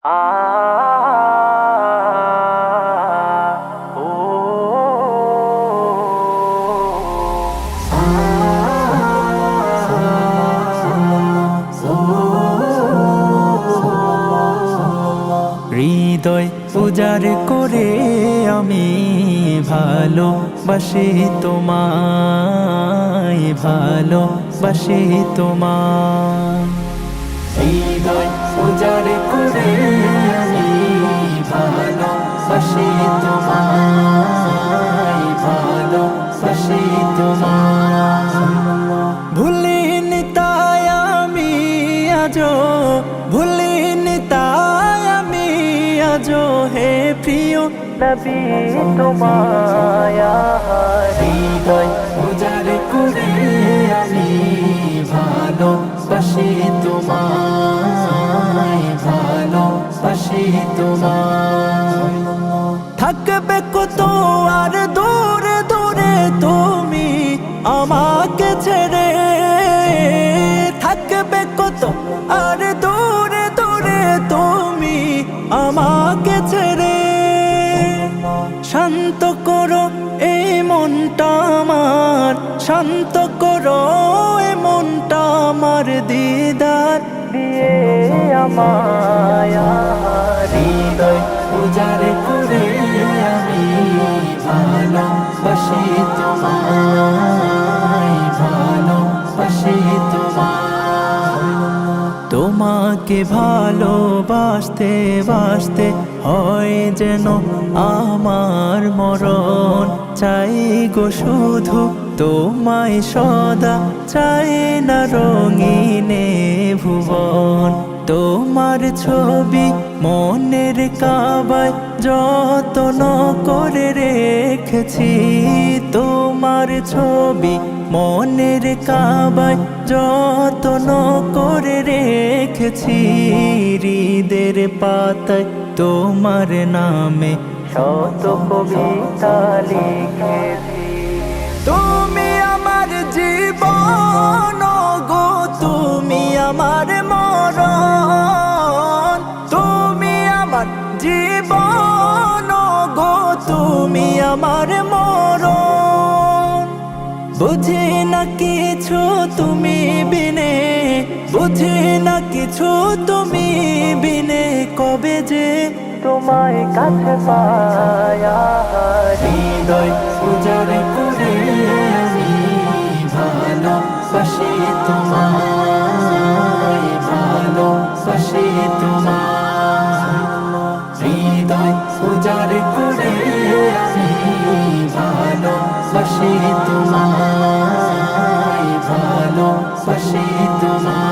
আ ও হৃদয় উজাড় করে আমি ভালোবাসি তোমায়, ভালোবাসি তোমায়। হৃদয় উজাড় করে আমি ভালোবাসি তোমায়, ভালোবাসি তোমায়। ভুলিনি তাই আমি আজো, ভুলিনি তাই আমি আজো হে প্রিয় নবী তোমায়। হৃদয় উজাড় করে আমি ভালোবাসি তোমায়, ভালোবাসি তোমায়। থাকবে কত আর দূরে দূরে তুমি আমাকে ছেড়ে, থাকবে কত আর দূরে দূরে তুমি আমাকে ছেড়ে। শান্ত করো এই মনটা আমার, শান্ত করো এই মনটা আমার, দিদার দিয়ে আমায়। হৃদয় উজাড় করে আমি ভালোবাসি তোমায়, ভালোবাসি তোমায়। তোমাকে ভালোবাসতে বাসতে হয় যেন আমার মরণ, চাই গো শুধু তোমায় সদা, চাই না রঙিনে ভুবন। তোমার ছবি মনের কাবায় যত্ন করে রেখেছি, তোমার ছবি মনের কাবায় যত্ন করে রেখেছি। হৃদের পাতায় তোমার নামে শত কবিতা লিখেছি। তুমি আমার জীবন গো, তুমি আমার মরণ, তুমি আমার জীবন গো, তুমি আমার মরণ। বুঝি না কিছু তুমি বিনে, বুঝি না কিছু তুমি বিনে, কবে যে তোমায় কাছে পায়া। হৃদয় উজাড় করে আমি ভালোবাসি তোমায়, ভালোবাসি তোমায়। হৃদয় উজাড় করে আমি ভালোবাসি তোমায়, ভালোবাসি তোমায়।